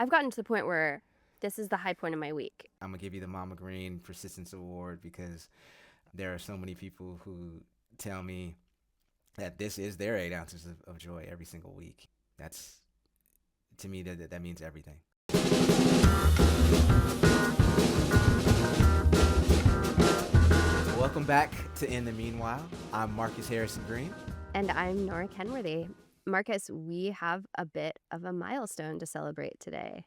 I've gotten to the point where this is the high point of my week. I'm gonna give you the Mama Green Persistence Award because there are so many people who tell me that this is their 8 ounces of joy every single week. That's to me that means everything. Welcome back to In the Meanwhile. I'm Marcus Harrison Green. And I'm Nora Kenworthy. Marcus, we have a bit of a milestone to celebrate today.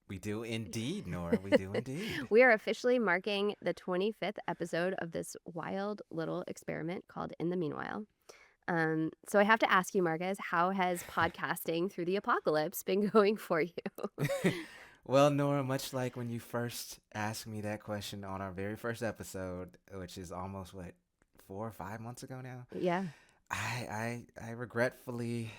We do indeed, Nora. We do indeed. We are officially marking the 25th episode of this wild little experiment called In the Meanwhile. So I have to ask you, Marcus, how has podcasting through the apocalypse been going for you? Well, Nora, much like when you first asked me that question on our very first episode, which is almost 4 or 5 months ago now. Yeah. I regretfully,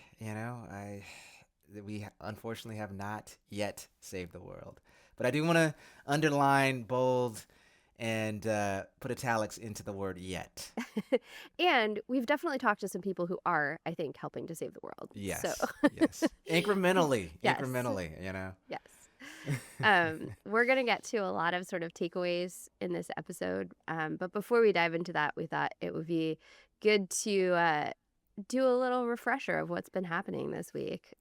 we unfortunately have not yet saved the world. But I do want to underline, bold, and put italics into the word yet. And we've definitely talked to some people who are, I think, helping to save the world. Yes. So. Yes. Incrementally. Yes. Incrementally, Yes. We're going to get to a lot of sort of takeaways in this episode. But before we dive into that, we thought it would be good to do a little refresher of what's been happening this week.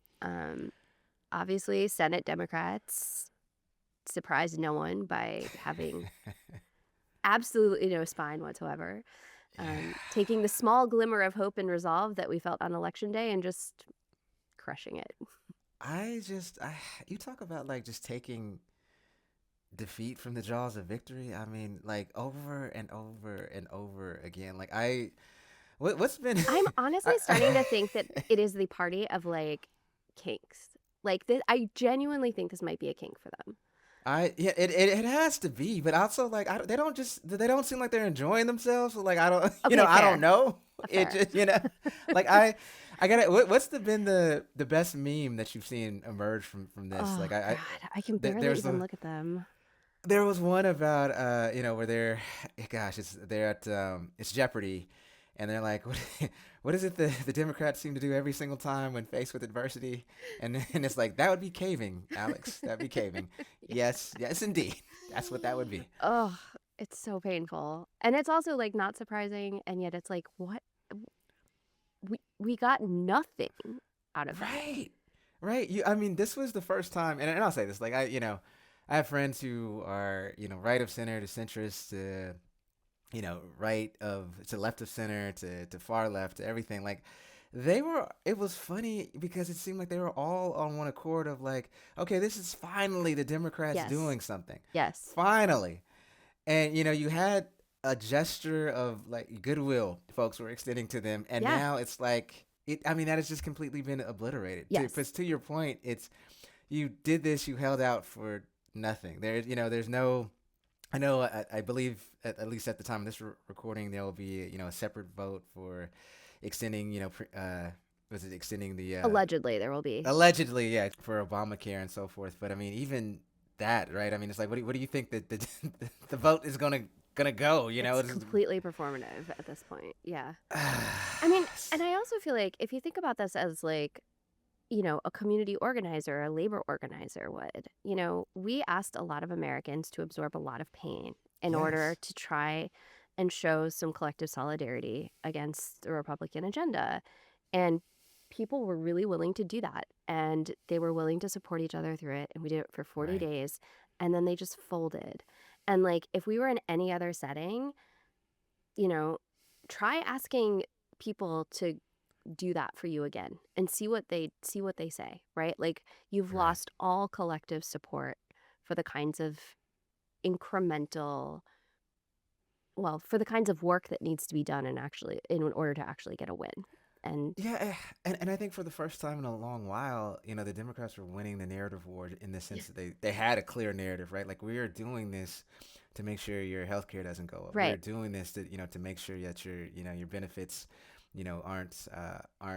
Obviously, Senate Democrats surprised no one by having absolutely no spine whatsoever. Taking the small glimmer of hope and resolve that we felt on Election Day and just crushing it. You talk about like just taking defeat from the jaws of victory. I mean, like over and over and over again. Like what's been? I'm honestly starting to think that it is the party of like kinks. Like this, I genuinely think this might be a kink for them. It has to be, but also like they don't seem like they're enjoying themselves. So like I don't, Okay, I fair. don't know. Fair. It just like I gotta. What's been the best meme that you've seen emerge from this? Oh, Like God, I can barely even look at them. There was one about where they're at it's Jeopardy, and they're like, what is it the Democrats seem to do every single time when faced with adversity? And it's like, that would be caving, Alex. That'd be caving. Yes, indeed. That's what that would be. Oh, it's so painful. And it's also like not surprising, and yet it's like, what? We got nothing out of it. Right. I mean, this was the first time, and I'll say this, like I have friends who are, right of center to centrist to, right to left of center to far left to everything. Like it was funny because it seemed like they were all on one accord of like, okay, this is finally the Democrats doing something. Yes. Finally. And, you had a gesture of like goodwill folks were extending to them. And now it's like, that has just completely been obliterated. Yes. Because to your point, you did this, you held out for nothing. There's no, I believe at least at the time of this recording, there will be, a separate vote for extending, extending the allegedly there will be for Obamacare and so forth. But I mean, even that, right? I mean, it's like, what do you think that the vote is gonna go? It's completely performative at this point. Yeah. I mean, and I also feel like if you think about this as like, a community organizer, a labor organizer would, we asked a lot of Americans to absorb a lot of pain in order to try and show some collective solidarity against the Republican agenda. And people were really willing to do that. And they were willing to support each other through it. And we did it for 40 days. And then they just folded. And like, if we were in any other setting, try asking people to do that for you again and see what they say, right? Like you've lost all collective support for the kinds of for the kinds of work that needs to be done in order to actually get a win. And and I think for the first time in a long while, the Democrats were winning the narrative war in the sense that they had a clear narrative, right? Like, we are doing this to make sure your health care doesn't go up. Right. We're doing this to make sure that your benefits, aren't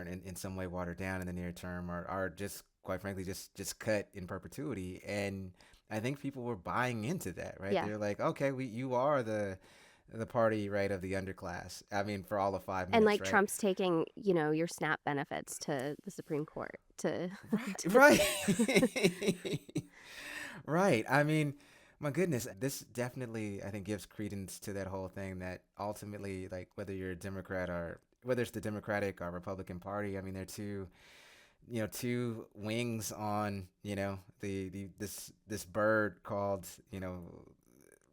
in some way watered down in the near term, or are just, quite frankly, just cut in perpetuity. And I think people were buying into that, right? Yeah. They're like, okay, you are the the party, right, of the underclass. I mean, for all of five And minutes, like right? Trump's taking, you know, your SNAP benefits to the Supreme Court to, Right, to right. Right. I mean, my goodness, this definitely, I think, gives credence to that whole thing that ultimately, like, whether you're a Democrat or whether it's the Democratic or Republican Party, I mean, they're two, two wings on, this bird called,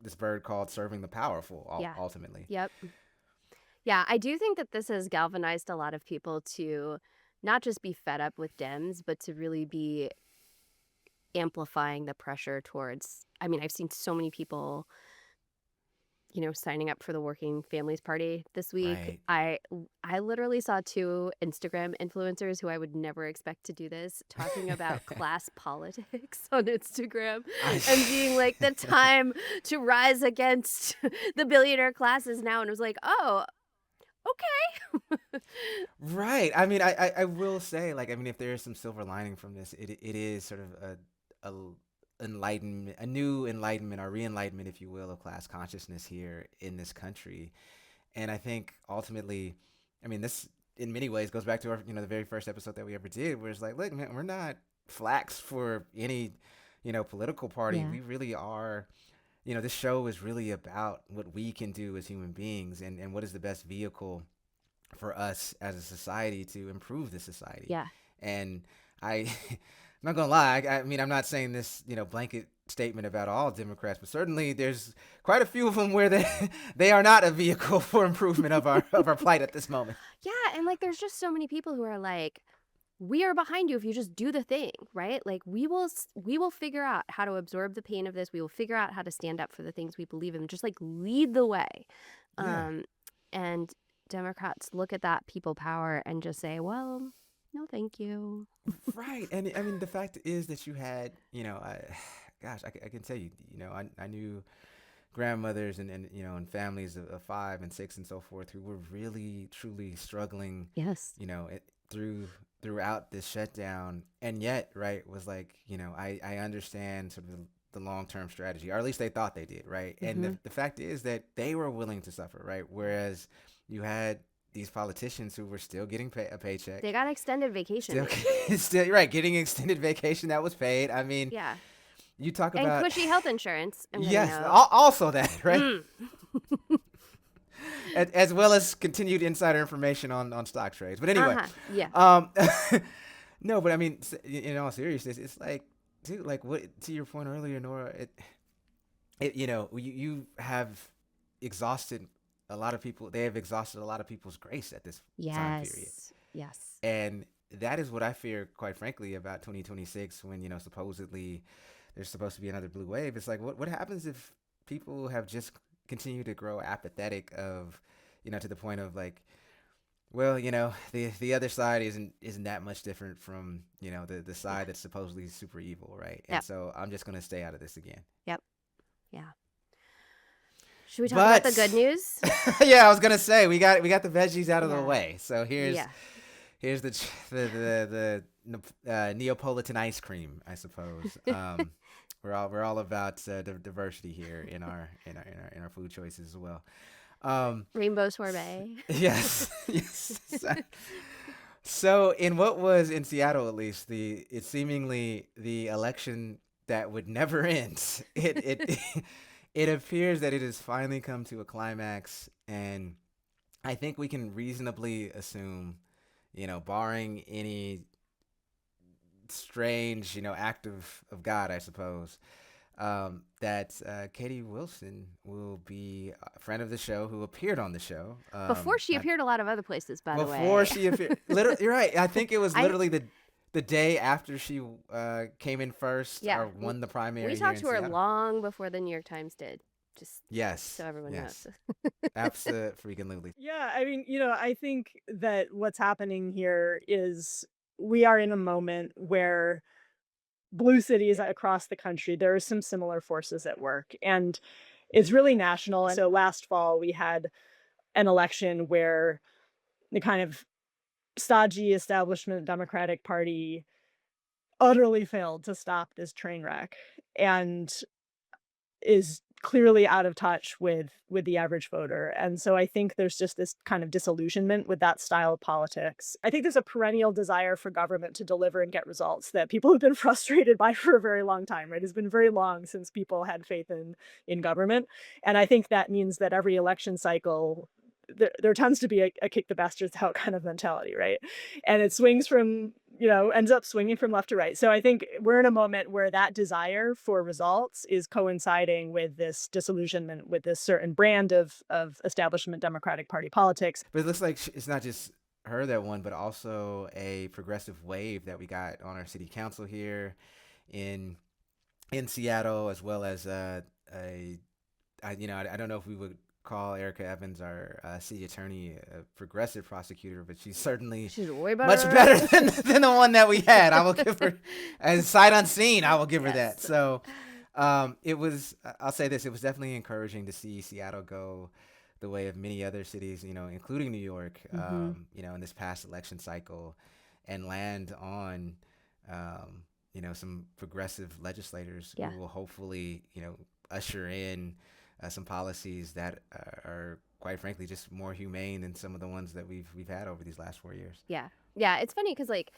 this bird called serving the powerful, yeah. ultimately. Yep. Yeah, I do think that this has galvanized a lot of people to not just be fed up with Dems, but to really be amplifying the pressure towards. I mean, I've seen so many people, you know, signing up for the Working Families Party this week. Right. I literally saw two Instagram influencers who I would never expect to do this talking about class politics on Instagram I, and being like, the time to rise against the billionaire class is now. And it was like, oh, okay. right. I mean, I will say, like, I mean, if there is some silver lining from this, it is sort of a enlightenment, a new enlightenment or re-enlightenment, if you will, of class consciousness here in this country. And I think ultimately, I mean, this in many ways goes back to our, the very first episode that we ever did, where it's like, look, man, we're not flax for any, political party. Yeah. We really are. This show is really about what we can do as human beings, and what is the best vehicle for us as a society to improve the society. Yeah. And I'm not gonna lie. I mean, I'm not saying this, blanket statement about all Democrats, but certainly there's quite a few of them where they they are not a vehicle for improvement of our plight at this moment. Yeah. And like, there's just so many people who are like, we are behind you if you just do the thing, right? Like we will figure out how to absorb the pain of this. We will figure out how to stand up for the things we believe in. Just like lead the way. Yeah. And Democrats look at that people power and just say, well, no, thank you. Right. And I mean, the fact is that you had, gosh, I can tell you, I knew grandmothers and families of 5 and 6 and so forth who were really truly struggling, Yes. throughout this shutdown, and yet, right, was like, I understand sort of the long-term strategy, or at least they thought they did, right? And Mm-hmm. the fact is that they were willing to suffer, right? Whereas you had these politicians who were still getting a paycheck, They got extended vacation, still man. still right, getting extended vacation that was paid. I mean, Yeah. you talk And about cushy health insurance, I'm going to yes, note. also that, right? Mm. As well as continued insider information on stock trades. But anyway, Yeah. um, no, but I mean, in all seriousness, it's like, dude, like what to your point earlier, Nora, you have exhausted a lot of people. They have exhausted a lot of people's grace at this time period, Yes. Yes. and that is what I fear, quite frankly, about 2026 when supposedly there's supposed to be another blue wave. It's like what happens if people have just continued to grow apathetic of, to the point of like, well, the other side isn't that much different from, the Yeah. side that's supposedly super evil, right? And Yep. so I'm just gonna stay out of this again. Yep. Yeah. Should we talk about But the good news? yeah, I was gonna say we got the veggies out of the Yeah. way. So Yeah. here's the Neapolitan ice cream, I suppose. We're all about diversity here in our food choices as well. Rainbow sorbet. Yes, yes. So in what was in Seattle, at least, it's seemingly the election that would never end. It it appears that it has finally come to a climax, and I think we can reasonably assume, barring any strange, act of God, I suppose, that Katie Wilson will be a friend of the show who appeared on the show. Before she Not appeared a lot of other places, by the before way. she appeared. Literally, you're right. I think it was I literally the day after she came in first Yeah. or won the We primary here talked in to her Seattle. long before the New York Times did. Just Yes, so everyone yes, knows. absolutely. Yeah, I mean, I think that what's happening here is we are in a moment where blue cities across the country, there are some similar forces at work, and it's really national. And so last fall, we had an election where the kind of stodgy establishment Democratic Party utterly failed to stop this train wreck and is clearly out of touch with the average voter. And so I think there's just this kind of disillusionment with that style of politics. I think there's a perennial desire for government to deliver and get results that people have been frustrated by for a very long time, right? It's been very long since people had faith in government. And I think that means that every election cycle there tends to be a kick the bastards out kind of mentality, right? And it swings from, ends up swinging from left to right. So I think we're in a moment where that desire for results is coinciding with this disillusionment with this certain brand of establishment Democratic Party politics. But it looks like it's not just her that won, but also a progressive wave that we got on our city council here in Seattle, as well as I don't know if we would call Erica Evans, our city attorney, a progressive prosecutor, but she's certainly She's way much better. better than the one that we had. I will give her, as sight unseen, I will give her that. Yes. So it was, I'll say this, it was definitely encouraging to see Seattle go the way of many other cities, including New York, Hmm. in this past election cycle, and land on, some progressive legislators who Yeah. will hopefully, usher in some policies that are quite frankly just more humane than some of the ones that we've had over these last 4 years. Yeah. Yeah. It's funny because, like,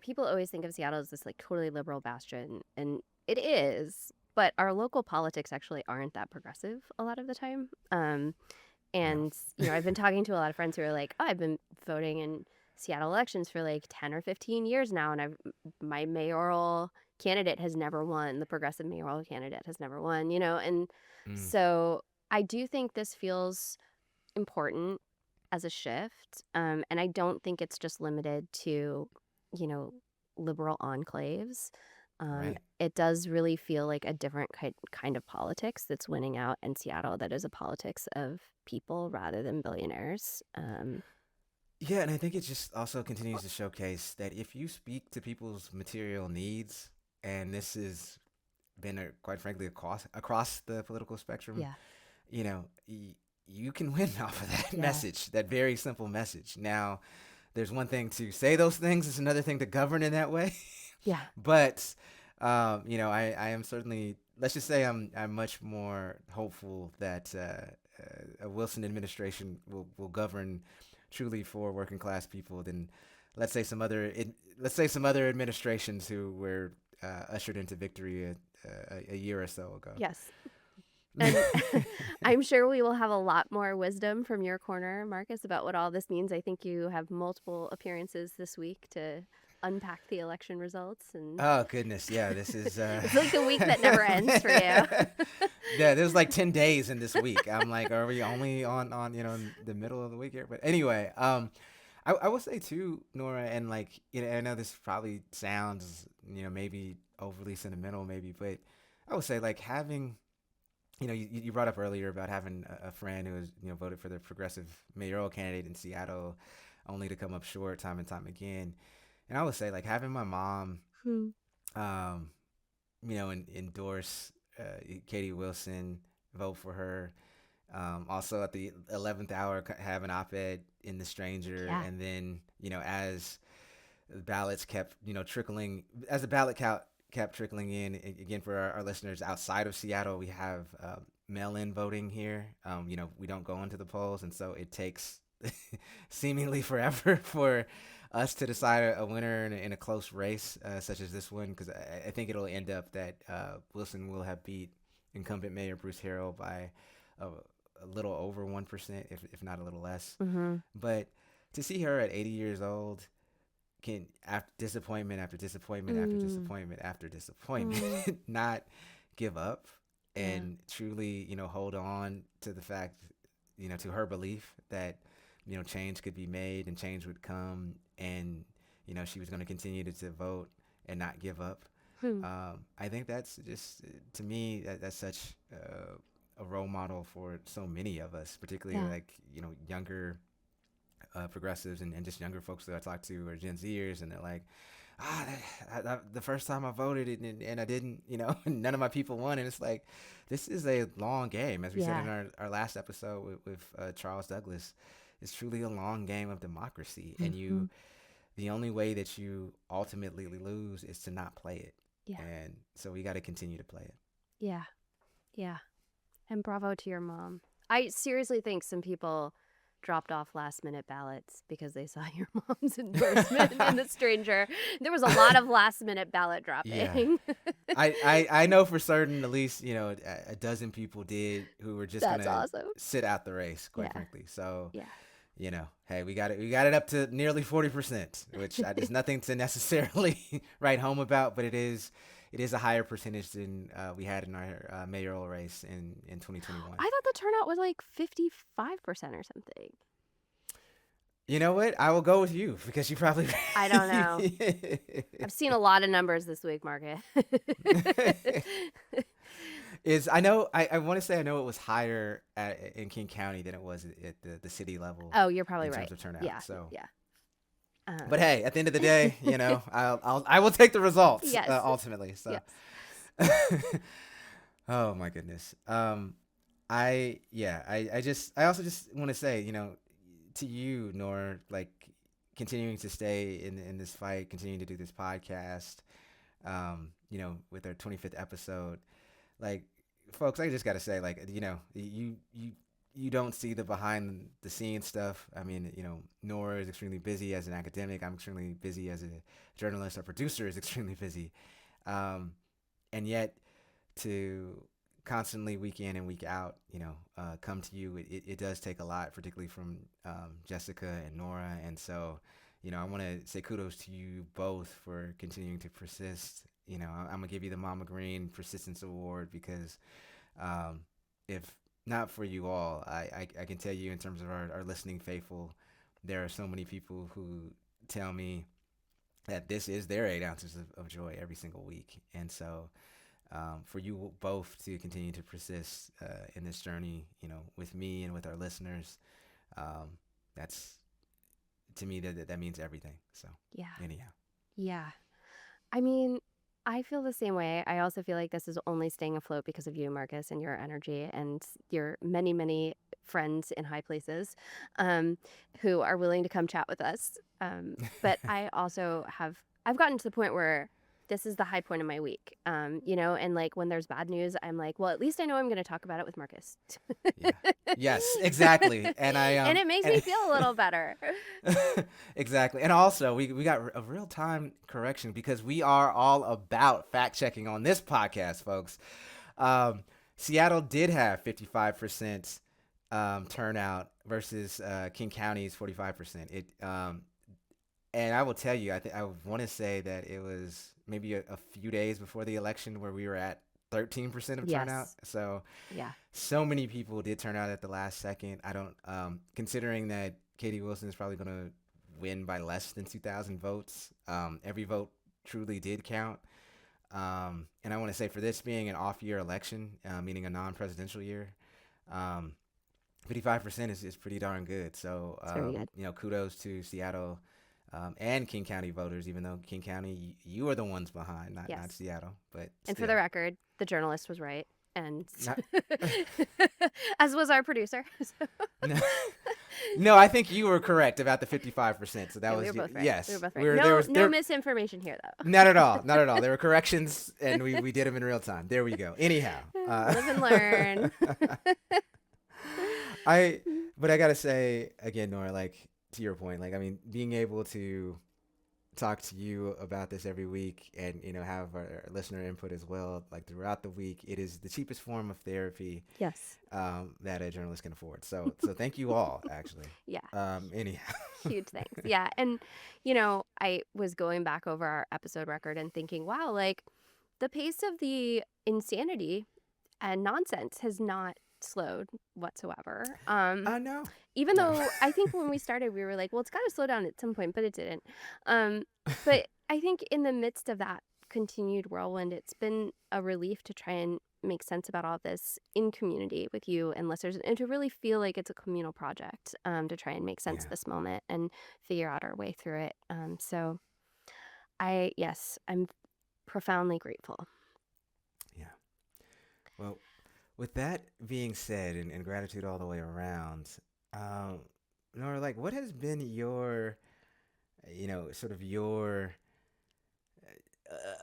people always think of Seattle as this, like, totally liberal bastion, and it is, but our local politics actually aren't that progressive a lot of the time. No. And, I've been talking to a lot of friends who are like, oh, I've been voting in Seattle elections for like 10 or 15 years now, and my mayoral candidate has never won. The progressive mayoral candidate has never won, and Mm, so I do think this feels important as a shift. And I don't think it's just limited to, you know, liberal enclaves. right. It does really feel like a different kind of politics that's winning out in Seattle, that is a politics of people rather than billionaires. Yeah, and I think it just also continues to showcase that if you speak to people's material needs, and this has been quite frankly across the political spectrum, Yeah. you know, you can win off of that Yeah. message, that very simple message. Now, there's one thing to say those things; it's another thing to govern in that way. Yeah. But I am certainly, let's just say I'm much more hopeful that a Wilson administration will govern truly for working class people than let's say some other administrations who were ushered into victory a year or so ago. Yes. And I'm sure we will have a lot more wisdom from your corner, Marcus, about what all this means. I think you have multiple appearances this week to unpack the election results, and Oh goodness, yeah, this is it's like the week that never ends for you. yeah, there's like 10 days in this week. I'm like, are we only on in the middle of the week here? But anyway, I will say too, Nora, and like, I know this probably sounds, maybe overly sentimental, maybe, but I would say like having, you brought up earlier about having a friend who was, voted for the progressive mayoral candidate in Seattle, only to come up short time and time again. And I would say like having my mom, Hmm. um, endorse Katie Wilson, vote for her. Also at the 11th hour, have an op-ed in The Stranger, Yeah. and then as the ballots kept trickling, as the ballot count kept trickling in. Again, for our listeners outside of Seattle, we have mail-in voting here. We don't go into the polls, and so it takes seemingly forever for us to decide a winner in a close race such as this one, because I think it'll end up that Wilson will have beat incumbent Mayor Bruce Harrell by a little over 1%, if not a little less. Mm-hmm. But to see her at 80 years old, can, after disappointment after disappointment after Mm. disappointment after disappointment, Mm. not give up Yeah. and truly, hold on to the fact, to her belief that, change could be made and change would come, and, she was going to continue to vote and not give up. Hmm. I think that's just, to me, that's such a role model for so many of us, particularly Yeah. like, younger progressives and just younger folks that I talk to are Gen Zers, and they're like, the first time I voted and I didn't, none of my people won. And it's like, this is a long game. As we said Yeah. in our last episode with Charles Douglas, it's truly a long game of democracy. And Mm-hmm. the only way that you ultimately lose is to not play it. Yeah. And so we got to continue to play it. Yeah. Yeah. And bravo to your mom. I seriously think some people dropped off last minute ballots because they saw your mom's endorsement in The Stranger. There was a lot of last minute ballot Yeah. dropping. I know for certain, at least, a dozen people did who were just That's gonna awesome. sit out the race, quite Yeah. frankly. So, Yeah. hey, we got it up to nearly 40%, which is nothing to necessarily write home about, but it is a higher percentage than we had in our mayoral race in 2021. I thought the turnout was like 55% or something. You know what? I will go with you because you probably. I don't know. I've seen a lot of numbers this week, Margaret. I want to say I know it was higher in King County than it was at the city level Oh, you're probably in right. terms of turnout. Yeah. So, Yeah. but hey, at the end of the day, I will take the results Yes. ultimately. So, Yes. oh my goodness. I also just want to say, to you, Nora, like continuing to stay in this fight, continuing to do this podcast, with our 25th episode, like, folks, I just got to say, like, you don't see the behind the scenes stuff. I mean, Nora is extremely busy as an academic. I'm extremely busy as a journalist. Our producer is extremely busy. And yet to constantly week in and week out, come to you, it does take a lot, particularly from Jessica and Nora. And so, I want to say kudos to you both for continuing to persist. I'm going to give you the Mama Green Persistence Award because if not for you all, I can tell you in terms of our listening faithful, there are so many people who tell me that this is their 8 ounces of joy every single week. And so for you both to continue to persist in this journey, with me and with our listeners, that's, to me, that means everything. So, Yeah. anyhow. Yeah. I mean, I feel the same way. I also feel like this is only staying afloat because of you, Marcus, and your energy and your many, many friends in high places who are willing to come chat with us. But I also I've gotten to the point where this is the high point of my week, and like when there's bad news, I'm like, well, at least I know I'm going to talk about it with Marcus. Yeah. Yes, exactly. And and it makes me feel a little better. Exactly. And also, we got a real time correction because we are all about fact checking on this podcast, folks. Seattle did have 55% turnout versus King County's 45%. And I will tell you, I want to say that it was maybe a few days before the election where we were at 13% of turnout. Yes. So, Yeah. so many people did turn out at the last second. I don't, considering that Katie Wilson is probably going to win by less than 2,000 votes. Every vote truly did count. And I want to say, for this being an off-year election, meaning a non-presidential year, 55% is pretty darn good. So, It's very good. kudos to Seattle and King County voters, even though King County, you are the ones behind, not Yes. Seattle. But And for still. the record, the journalist was right. And Not- as was our producer. No, I think you were correct about the 55%. So that Yeah, was we were both right. yes. We were both right. We were, No, there was no there, misinformation here, though. not at all, not at all. There were corrections, and we did them in real time. There we go. Anyhow, Live and learn. but I gotta say again, Nora, like, to your point, like, I mean, being able to talk to you about this every week and have our listener input as well, like throughout the week, it is the cheapest form of therapy Yes. that a journalist can afford. So thank you all, actually. Yeah. Anyhow. Huge thanks. Yeah. And, I was going back over our episode record and thinking, wow, like the pace of the insanity and nonsense has not slowed whatsoever. No. Even No. though I think when we started, we were like, well, it's got to slow down at some point, but it didn't. But I think in the midst of that continued whirlwind, it's been a relief to try and make sense about all this in community with you and listeners, and to really feel like it's a communal project to try and make sense of this moment and figure out our way through it. So I'm profoundly grateful. Yeah. Well, with that being said, and gratitude all the way around, Nora, like, what has been your, sort of your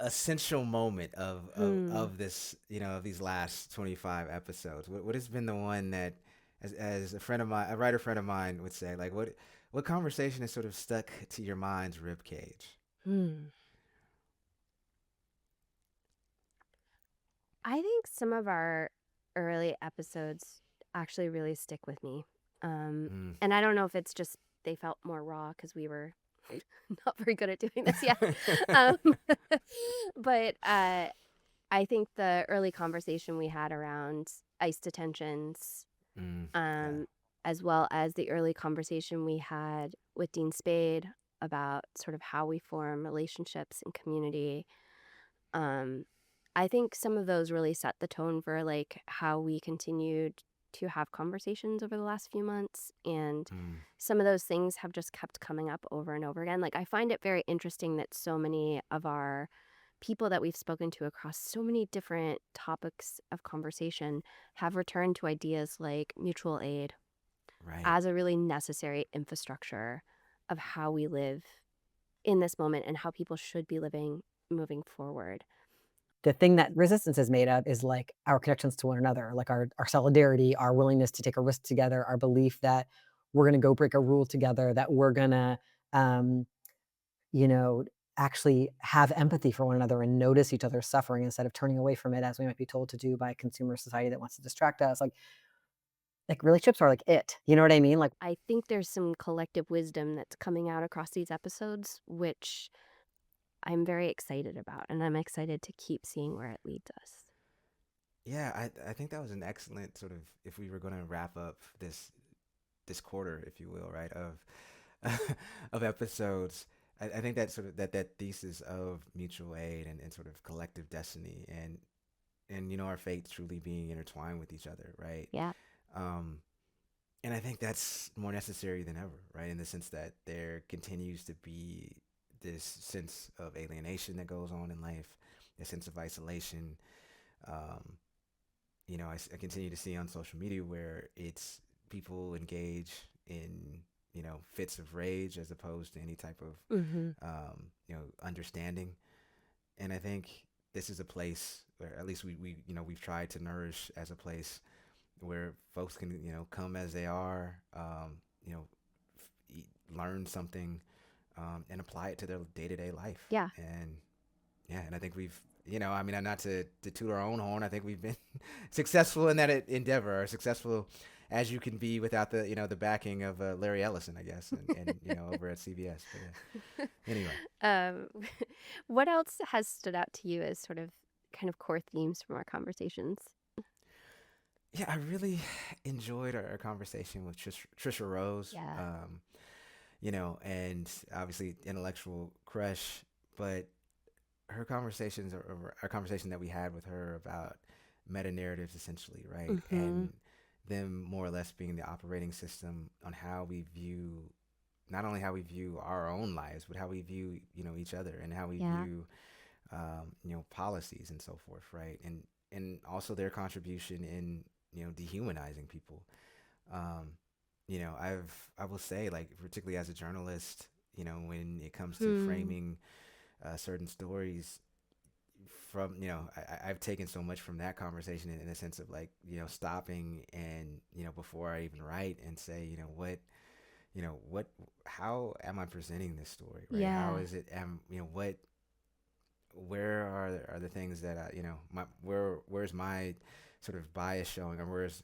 essential moment Hmm. of this, of these last 25 episodes? What has been the one that, as a friend of mine, a writer friend of mine would say, like what conversation has sort of stuck to your mind's rib cage? Hmm. I think some of our early episodes actually really stick with me. Um, Mm. and I don't know if it's just they felt more raw because we were not very good at doing this yet. Um, but I think the early conversation we had around ICE detentions, Mm. Yeah. um, as well as the early conversation we had with Dean Spade about sort of how we form relationships and community. Um, I think some of those really set the tone for like how we continued to have conversations over the last few months. And Mm. some of those things have just kept coming up over and over again. Like, I find it very interesting that so many of our people that we've spoken to across so many different topics of conversation have returned to ideas like mutual aid Right. as a really necessary infrastructure of how we live in this moment and how people should be living moving forward. The thing that resistance is made of is like our connections to one another, like our solidarity, our willingness to take a risk together, our belief that we're going to go break a rule together, that we're going to, um, you know, actually have empathy for one another and notice each other's suffering instead of turning away from it as we might be told to do by a consumer society that wants to distract us. Like relationships are like it. You know what I mean? Like I think there's some collective wisdom that's coming out across these episodes, which I'm very excited about, and I'm excited to keep seeing where it leads us. Yeah, I think that was an excellent sort of, if we were going to wrap up this quarter, if you will, right, of of episodes. I think that sort of that thesis of mutual aid and sort of collective destiny and our fates truly being intertwined with each other, right? Yeah. Um, and I think that's more necessary than ever, right? In the sense that there continues to be this sense of alienation that goes on in life, a sense of isolation. Um, I continue to see on social media where it's people engage in, fits of rage as opposed to any type of, Mm-hmm. understanding. And I think this is a place where at least we've tried to nourish as a place where folks can, come as they are, learn something, and apply it to their day to day life. Yeah. And yeah, and I think we've, I mean, not to toot our own horn, I think we've been successful in that endeavor, or successful as you can be without the, the backing of Larry Ellison, I guess, and over at CBS. But yeah. Anyway, um, what else has stood out to you as sort of kind of core themes from our conversations? yeah, I really enjoyed our conversation with Trisha Rose, Yeah. and obviously intellectual crush, but her conversations or our conversation that we had with her about meta narratives essentially, right? Mm-hmm. And them more or less being the operating system on how we view not only how we view our own lives, but how we view, each other and how we Yeah. view, policies and so forth, right? And also their contribution in, dehumanizing people. Um, I will say, like, particularly as a journalist, when it comes to Hmm. framing certain stories, from I've taken so much from that conversation in a sense of, like, stopping and, before I even write, and say, what how am I presenting this story, right? How Yeah. is it, what where are the things that my where's my sort of bias showing, or where's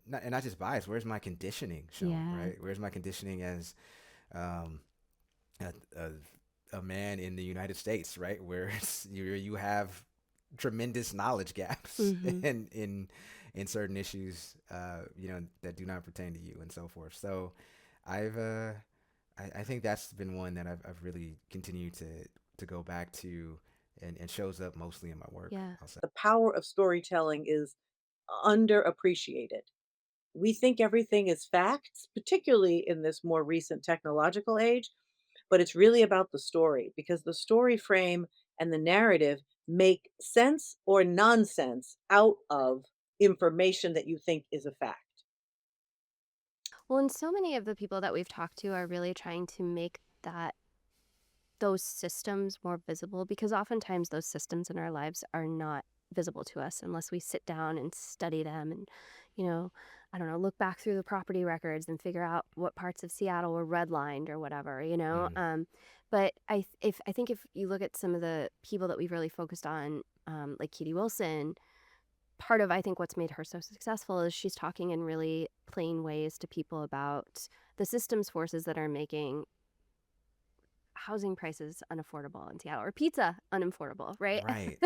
not just bias, where's my conditioning showing, Yeah. right? Where's my conditioning as um a, a man in the United States, right? Where you have tremendous knowledge gaps Mm-hmm. in certain issues, that do not pertain to you and so forth. So I've I think that's been one that I've really continued to go back to, and shows up mostly in my work, Yeah. I'll say. The power of storytelling is underappreciated. We think everything is facts, particularly in this more recent technological age, but it's really about the story because the story frame and the narrative make sense or nonsense out of information that you think is a fact. Well, and so many of the people that we've talked to are really trying to make that those systems more visible, because oftentimes those systems in our lives are not visible to us unless we sit down and study them and, you know, I don't know, look back through the property records and figure out what parts of Seattle were redlined or whatever, you know. Mhm. But I think if you look at some of the people that we've really focused on, like Katie Wilson, part of I think what's made her so successful is she's talking in really plain ways to people about the systems forces that are making housing prices unaffordable in Seattle, or pizza unaffordable, right? Right.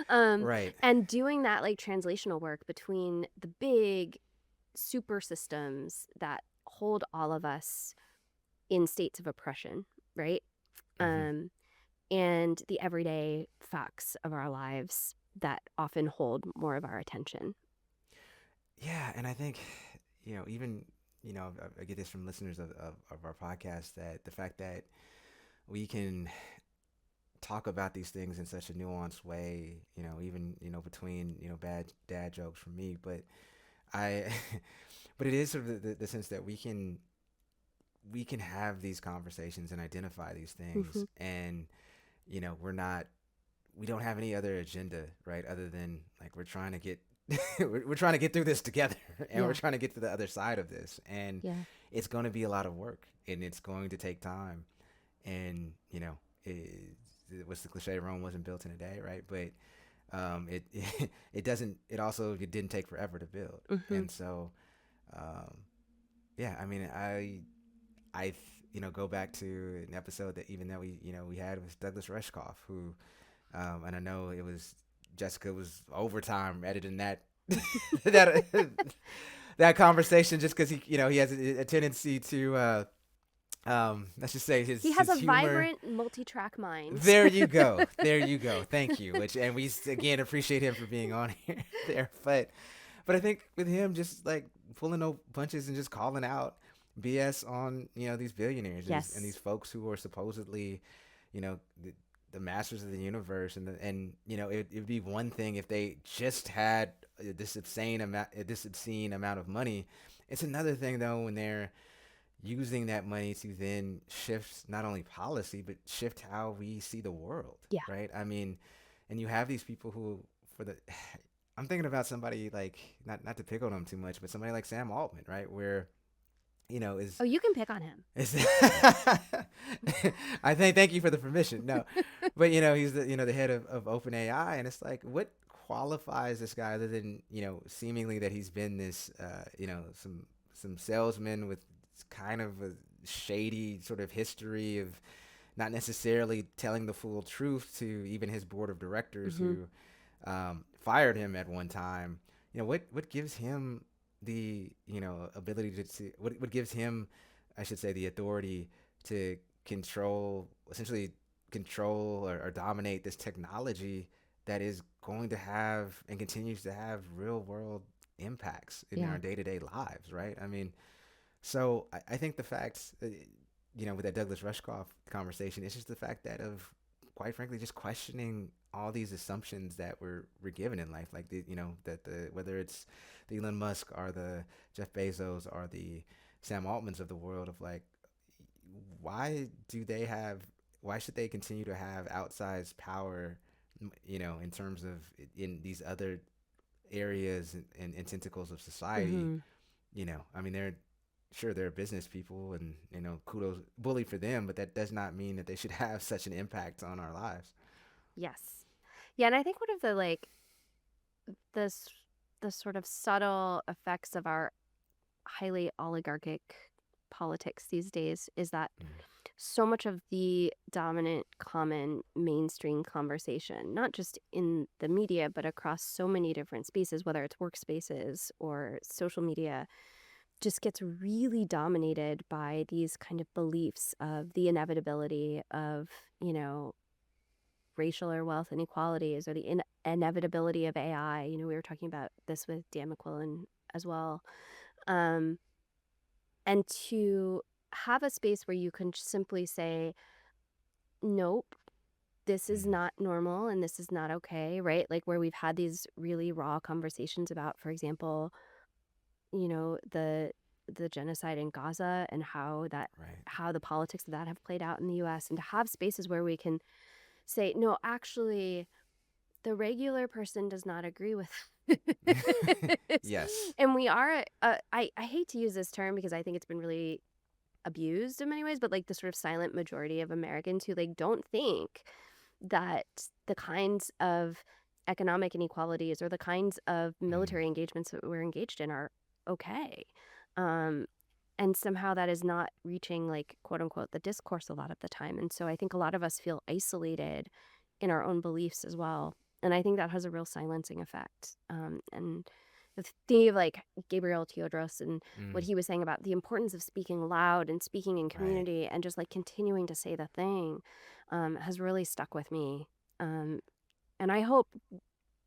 um, Right. and doing that like translational work between the big super systems that hold all of us in states of oppression, right? Mhm. Um, and the everyday facts of our lives that often hold more of our attention. Yeah, and I think, even, I get this from listeners of our podcast, that the fact that we can talk about these things in such a nuanced way, even, between, bad dad jokes from me, but I, but it is sort of the sense that we can have these conversations and identify these things, Hmm. and, we don't have any other agenda, right? Other than like we're trying to get we're trying to get through this together, and we're Yeah, trying to get to the other side of this, and yeah, it's going to be a lot of work, and it's going to take time, and what's the cliche? Rome wasn't built in a day, right? But it it doesn't. It didn't take forever to build, hmm, and so um, yeah. I mean, I go back to an episode that we had with Douglas Rushkoff, who and I know it was Jessica was overtime editing that that that conversation, just because he has a tendency to let's just say he has his a humor. vibrant multi-track mind. There you go. There you go. Thank you. And we again appreciate him for being on here there. But I think with him just like pulling no punches and just calling out BS on, these billionaires and these Yes. folks who are supposedly, the masters of the universe, and it'd be one thing if they just had this obscene amount of money. It's another thing though when they're using that money to then shift not only policy but shift how we see the world, Yeah. right? I mean, and you have these people who, for the I'm thinking about somebody like, not to pick on them too much, but somebody like Sam Altman, right? Where is Oh, you can pick on him. is I thank you for the permission. No, but he's the head of OpenAI, and it's like, what qualifies this guy other than seemingly that he's been this some salesman with kind of a shady sort of history of not necessarily telling the full truth to even his board of directors, Hmm. who fired him at one time. What gives him the ability what gives him, I should say, the authority to essentially control or dominate this technology that is going to have and continues to have real world impacts in Yeah. our day to day lives, right? I mean, so I think the facts, with that Douglas Rushkoff conversation, it's just the fact that of, quite frankly, just questioning all these assumptions that we're given in life, like that the whether it's the Elon Musk or the Jeff Bezos or the Sam Altmans of the world, of like, why do they have why should they continue to have outsized power, in terms of in these other areas and tentacles of society. Hmm. I mean, they're business people, and kudos, bully for them, but that does not mean that they should have such an impact on our lives. Yes. Yeah, and I think one of the like this the sort of subtle effects of our highly oligarchic politics these days is that Mm. so much of the dominant common mainstream conversation, not just in the media but across so many different spaces, whether it's workspaces or social media, just gets really dominated by these kind of beliefs of the inevitability of, you know, racial or wealth inequalities, or the inevitability of AI. You know, we were talking about this with Dan McQuillan as well. Um, and to have a space where you can simply say, nope, this is Mm. not normal and this is not okay, right? Like where we've had these really raw conversations about, for example, you know, the the genocide in Gaza and Right. how the politics of that have played out in the US, and to have spaces where we can say, no, actually, the regular person does not agree with this. Yes. And we are, I hate to use this term because I think it's been really abused in many ways, but like the sort of silent majority of Americans who like don't think that the kinds of economic inequalities or the kinds of Mm, military engagements that we're engaged in are okay. Um, and somehow that is not reaching like quote unquote the discourse a lot of the time. And so I think a lot of us feel isolated in our own beliefs as well. And I think that has a real silencing effect. And the thing of like Gabriel Teodros and what mm, he was saying about the importance of speaking loud and speaking in right. community and just like continuing to say the thing has really stuck with me. Um, and I hope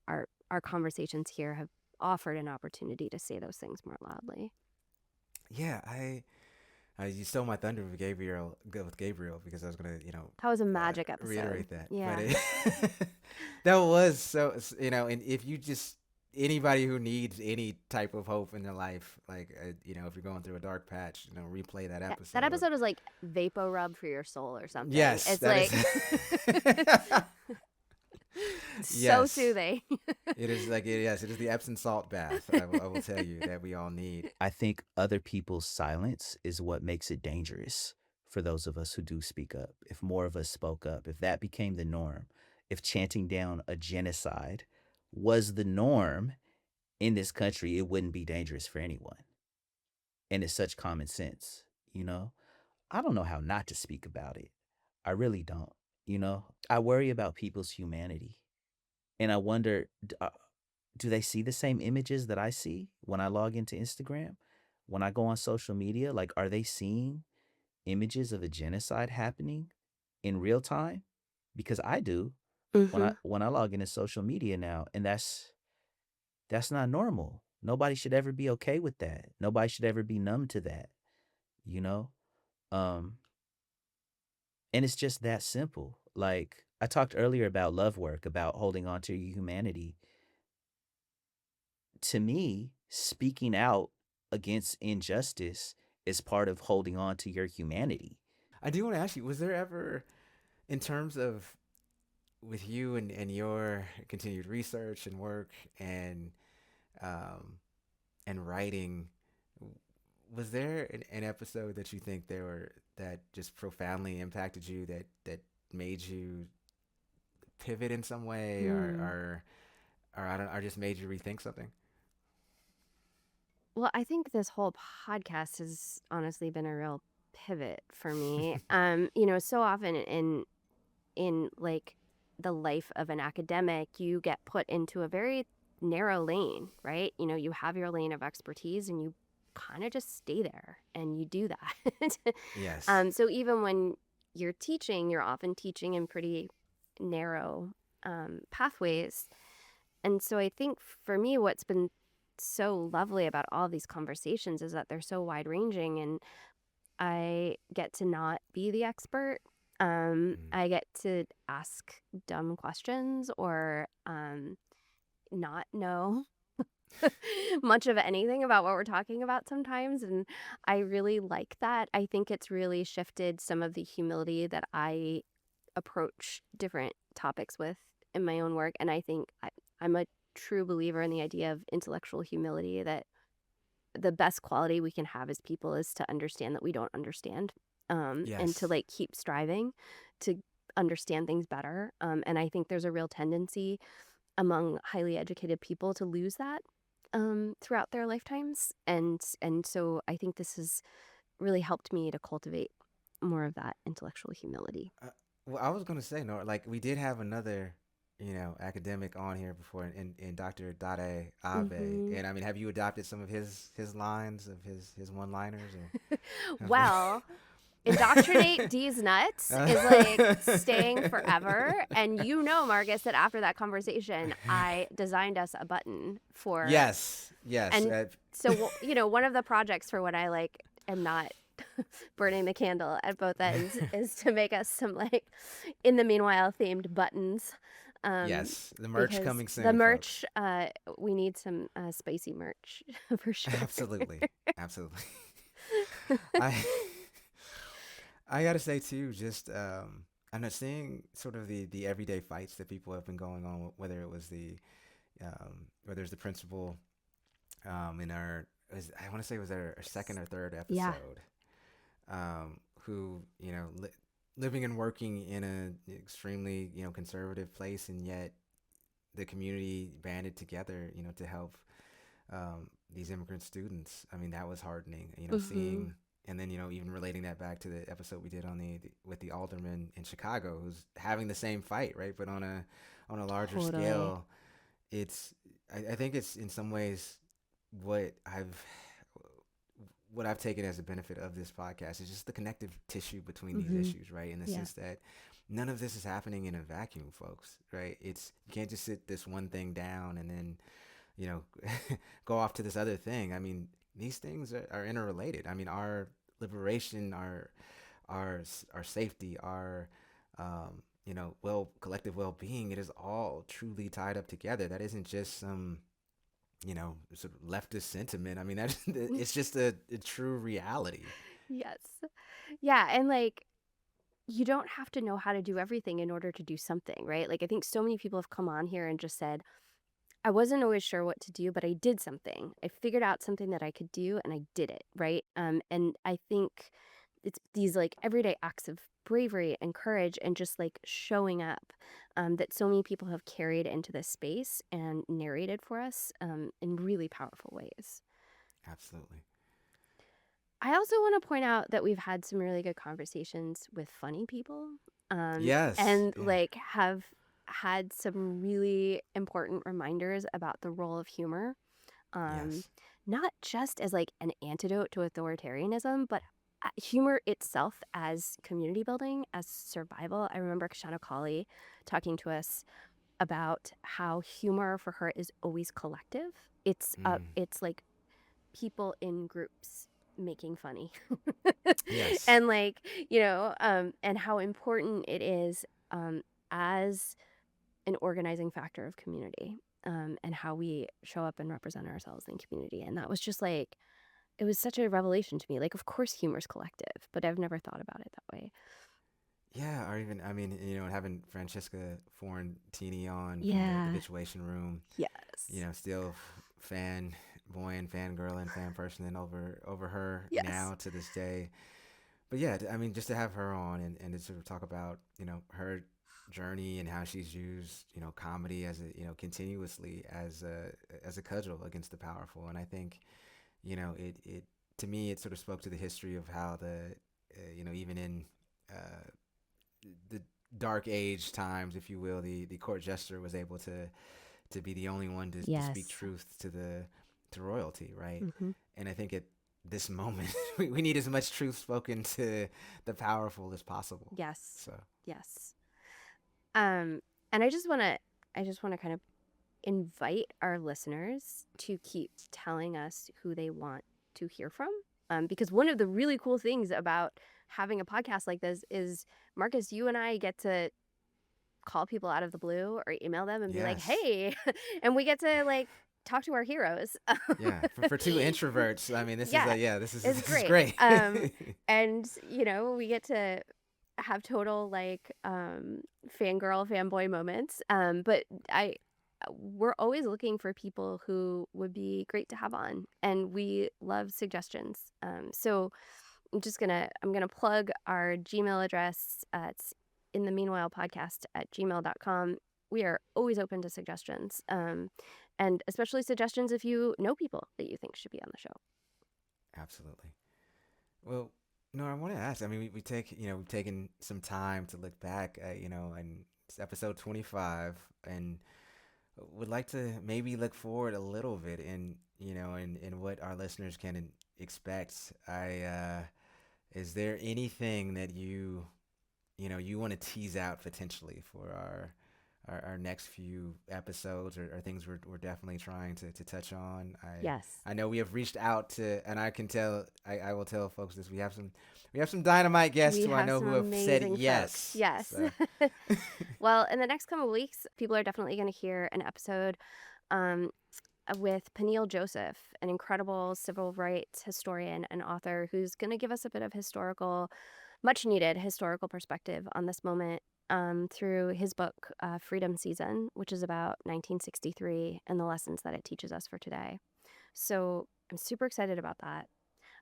our conversations here have offered an opportunity to say those things more loudly. Yeah, you stole my thunder with Gabriel, with Gabriel, because I was gonna, That was a magic episode. reiterate that. But Yeah. that was so, and if you just anybody who needs any type of hope in their life, like if you're going through a dark patch, replay that Yeah, that episode. episode was like vapor rub for your soul or something. Yes, It's that like is. so Yes, soothing. it is yes, it is the Epsom salt bath. I will tell you that we all need. I think other people's silence is what makes it dangerous for those of us who do speak up. If more of us spoke up, if that became the norm, if chanting down a genocide was the norm in this country, it wouldn't be dangerous for anyone. And it's such common sense, you know? I don't know how not to speak about it. I really don't, you know? I worry about people's humanity. And I wonder, do they see the same images that I see when I log into Instagram? When I go on social media, like, are they seeing images of a genocide happening in real time? Because I do Hmm. when I log into social media now, and that's not normal. Nobody should ever be okay with that. Nobody should ever be numb to that, you know? Um, and it's just that simple. Like I talked earlier about love work, about holding on to your humanity. To me, speaking out against injustice is part of holding on to your humanity. I do want to ask you, was there ever, in terms of with you and your continued research and work um, and writing, was there an episode that you think that just profoundly impacted you, that made you pivot in some way, Hmm. or I don't, or just made you rethink something? Well, I think this whole podcast has honestly been a real pivot for me. So often in like the life of an academic, you get put into a very narrow lane, right? You have your lane of expertise and you kind of just stay there and you do that. Yes. So even when you're teaching, you're often teaching in pretty narrow pathways. And so I think for me, what's been so lovely about all these conversations is that they're so wide ranging and I get to not be the expert. Mm. I get to ask dumb questions or not know much of anything about what we're talking about sometimes. And I really like that. I think it's really shifted some of the humility that I approach different topics with in my own work. And I think I'm a true believer in the idea of intellectual humility, that the best quality we can have as people is to understand that we don't understand, and to Yes. like keep striving to understand things better. And I think there's a real tendency among highly educated people to lose that throughout their lifetimes. And so I think this has really helped me to cultivate more of that intellectual humility. Uh, well, I was gonna say, Nora, like we did have another, academic on here before, in Dr. Dade Abe, Hmm. and I mean, have you adopted some of his lines, of his one-liners, or have Well, indoctrinate D's nuts is like staying forever. And Marcus, that after that conversation, I designed us a button for, Yes, yes, and so, one of the projects for when I like am not burning the candle at both ends is to make us some like in the meanwhile themed buttons. yes, the merch Because coming the soon, folks. merch, we need some spicy merch for sure. Absolutely, absolutely. I I gotta say too, just I'm not seeing sort of the everyday fights that people have been going on, whether it was whether it's the principal in I want to say it was our second or third Yeah. episode, who living and working in an extremely conservative place, and yet the community banded together to help these immigrant students. I mean, that was heartening, Hmm. seeing, and then even relating that back to the episode we did on with the alderman in Chicago, who's having the same fight, right, but on a larger Totally. scale. It's I think it's in some ways what I've what I've taken as a benefit of this podcast is just the connective tissue between these Hmm. issues, right? In the Yeah. sense that none of this is happening in a vacuum, folks, right? You can't just sit this one thing down and then, you know, go off to this other thing. I mean, these things are interrelated. I mean, our liberation, our safety, our collective well-being, it is all truly tied up together. That isn't just some sort of leftist sentiment. I mean, that it's just a true reality. Yes. Yeah. And like, you don't have to know how to do everything in order to do something, right? Like, I think so many people have come on here and just said, I wasn't always sure what to do, but I did something. I figured out something that I could do and I did it, right? And I think it's these like everyday acts of bravery and courage and just like showing up that so many people have carried into this space and narrated for us in really powerful ways. Absolutely. I also want to point out that we've had some really good conversations with funny people Yes. and Yeah. like have had some really important reminders about the role of humor, um, Yes. not just as like an antidote to authoritarianism, but humor itself as community building, as survival. I remember Kashana Colley talking to us about how humor for her is always collective. Mm. It's like people in groups making funny Yes. and like and how important it is as an organizing factor of community, and how we show up and represent ourselves in community. And that was just like it was such a revelation to me. Like, of course humor's collective, but I've never thought about it that way. Yeah. Or even, I mean, having Francesca Forentini on from the Yeah. Habituation Room, Yes. still fan boy and fangirl and fan person and over her Yes. now to this day. But yeah, I mean, just to have her on and to sort of talk about, her journey and how she's used, comedy as continuously as a cudgel against the powerful. And I think, it to me, it sort of spoke to the history of how even in uh, the dark age times, if you will, the court jester was able to be the only one to speak Yes. truth to royalty, right? Hmm. And I think at this moment, we need as much truth spoken to the powerful as possible. Yes. So Yes. Um, and I just want to kind of invite our listeners to keep telling us who they want to hear from. Because one of the really cool things about having a podcast like this is, Marcus, you and I get to call people out of the blue or email them and be like, yes, hey, and we get to like talk to our heroes. yeah, for two introverts, I mean, this is Yeah, it's this is great. great. And we get to have total like fangirl fanboy moments. But we're always looking for people who would be great to have on, and we love suggestions. So I'm gonna plug our Gmail address. It's in the meanwhile podcast at gmail.com. We are always open to suggestions, and especially suggestions if you know people that you think should be on the show. Absolutely. Well, no, I want to ask. I mean, we've taken some time to look back at, and it's episode 25, and would like to maybe look forward a little bit in what our listeners can expect. Is there anything that you want to tease out potentially for our next few episodes, or things we're definitely trying to touch on? Yes. I know we have reached out to, and I will tell folks this: we have some dynamite guests We who I have know some who have said amazing folks. yes. Yes. So Well, in the next couple of weeks, people are definitely going to hear an episode um, with Peniel Joseph, an incredible civil rights historian and author who's going to give us a bit of much needed historical perspective on this moment through his book, Freedom Season, which is about 1963 and the lessons that it teaches us for today. So I'm super excited about that.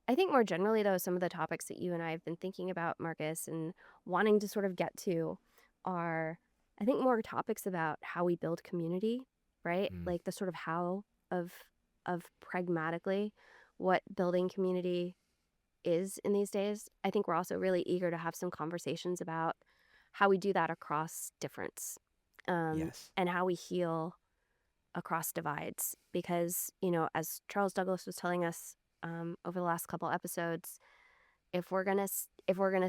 I think more generally, though, some of the topics that you and I have been thinking about, Marcus, and wanting to sort of get to are, I think, more topics about how we build community, right? Mm, Like the sort of how of pragmatically what building community is in these days. I think we're also really eager to have some conversations about how we do that across difference, yes. and how we heal across divides. Because, as Charles Douglas was telling us over the last couple episodes, if we're gonna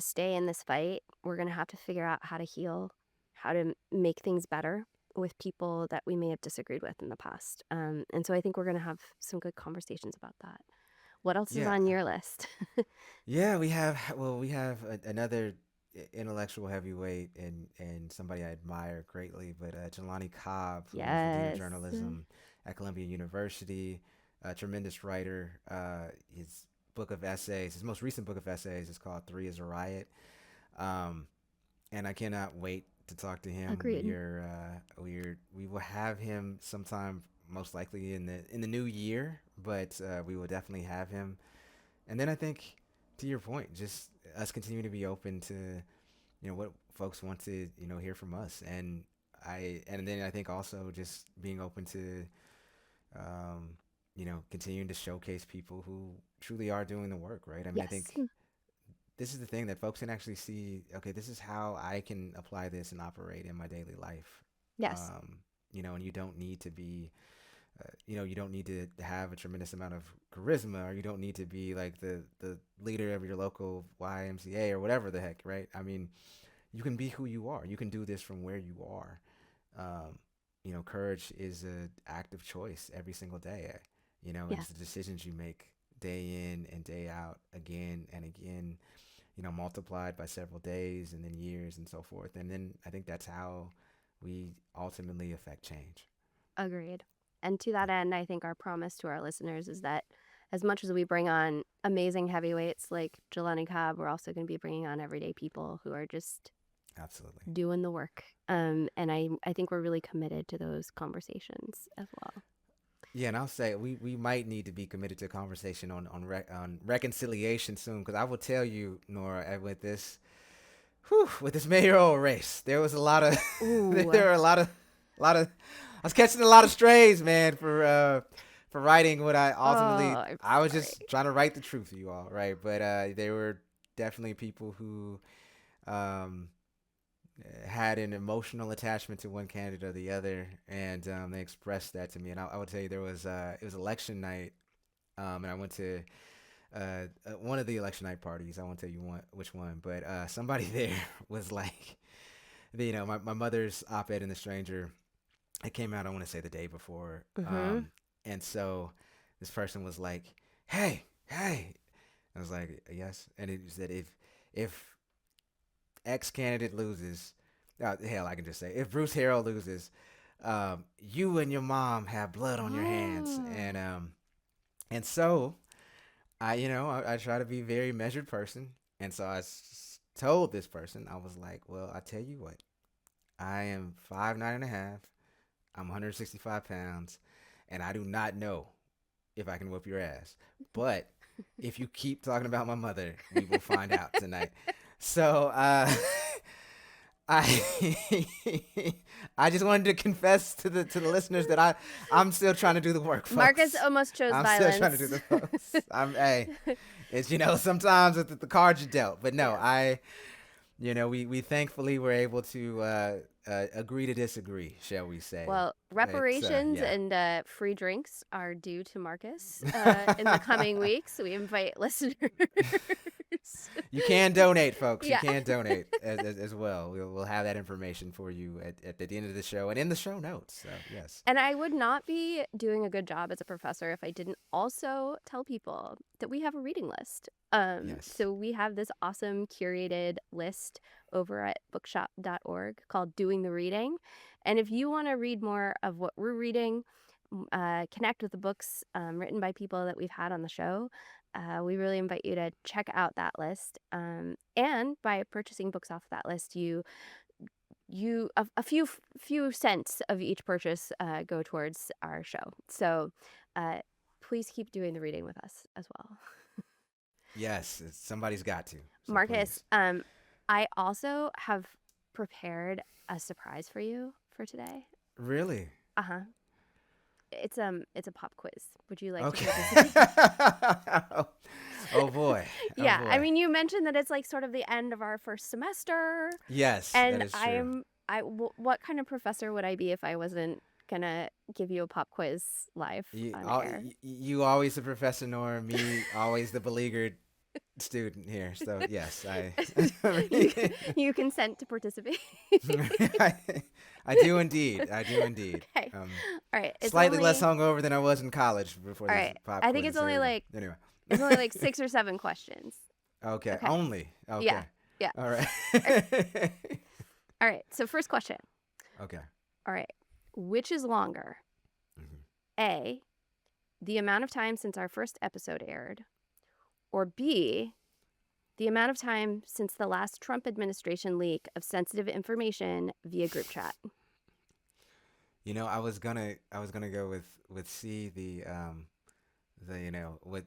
stay in this fight, we're gonna have to figure out how to heal, how to make things better with people that we may have disagreed with in the past. And so I think we're gonna have some good conversations about that. What else is Yeah. on your list? Yeah, we have another intellectual heavyweight and somebody I admire greatly, but Jelani Cobb, who is the dean of Yes. journalism at Columbia University, a tremendous writer. His book of essays, his most recent book of essays, is called Three is a Riot, um, and I cannot wait to talk to him. Agreed. We will have him sometime, most likely in the new year, but we will definitely have him. And then I think, to your point, just us continue to be open to what folks want to hear from us, and then I think also just being open to continuing to showcase people who truly are doing the work, right? I mean, I Yes. think this is the thing that folks can actually see. Okay, this is how I can apply this and operate in my daily life. Yes. Um, and you don't need to be you don't need to have a tremendous amount of charisma, or you don't need to be like the leader of your local YMCA or whatever the heck, right? I mean, you can be who you are. You can do this from where you are. Um, courage is an active choice every single day. And Yeah. it's the decisions you make day in and day out, again and again. Multiplied by several days and then years and so forth. And then I think that's how we ultimately affect change. Agreed. And to that end, I think our promise to our listeners is that as much as we bring on amazing heavyweights like Jelani Cobb, we're also going to be bringing on everyday people who are just Absolutely. doing the work. And I think we're really committed to those conversations as well. Yeah, and I'll say we might need to be committed to a conversation on reconciliation soon, because I will tell you, Nora, with this mayoral race, there was a lot of Ooh. there were a lot of I was catching a lot of strays, man, for writing what I ultimately I'm I was sorry. just trying to write the truth, you all, right? But there were definitely people who um had an emotional attachment to one candidate or the other, and they expressed that to me. And I would tell you, it was election night, and I went to one of the election night parties. I won't tell you which one, but somebody there was like, my mother's op-ed in The Stranger. It came out, I want to say, the day before, Mm-hmm. and so this person was like, "Hey, hey," I was like, "Yes," and it said, if X candidate loses, hell, I can just say, if Bruce Harrell loses, you and your mom have blood on your hands, and so I try to be a very measured person, and so told this person, I was like, well, I tell you what, I am 5'9.5", I'm 165 pounds, and I do not know if I can whoop your ass, but if you keep talking about my mother, we will find out tonight. So I I just wanted to confess to the listeners that I'm still trying to do the work, Marcus folks. almost chose I'm still trying to do violence. the folks. It's sometimes it's the cards you dealt, but no, Yes. we thankfully were able to agree to disagree, shall we say? Well, It's reparations yeah, and free drinks are due to Marcus in the coming weeks. We invite listeners. you can donate, folks. You Yeah. can donate as well. We'll have that information for you at the end of the show and in the show notes. So yes, And I would not be doing a good job as a professor if I didn't also tell people that we have a reading list. yes, So we have this awesome curated list over at bookshop.org called Doing the Reading. And if you want to read more of what we're reading, connect with the books written by people that we've had on the show, we really invite you to check out that list. And by purchasing books off that list, a few cents of each purchase go towards our show. So please keep doing the reading with us as well. Yes, somebody's got to. So Marcus, please. I also have prepared a surprise for you for today. Really? Uh-huh. It's a pop quiz. Would you like to Okay. participate? Oh boy. Oh Yeah, I boy. mean, you mentioned that it's like sort of the end of our first semester, Yes, that and is true. what kind of professor would I be if I wasn't gonna give you a pop quiz live on air? You always the professor, Nora. Me, always the beleaguered student here. So yes, You consent to participate? I do indeed. I do indeed. Okay. All right. It's Slightly less only hungover than I was in college before all this right. pop I quiz. think it's So only here we go. like Anyway. it's only like 6 or 7 questions. Okay. Okay. Only. Okay. Yeah. Yeah. All right. All right. So first question. Okay. All right. Which is longer? Mhm. A, the amount of time since our first episode aired, or B, the amount of time since the last Trump administration leak of sensitive information via group chat? You know, I was gonna go with C. The what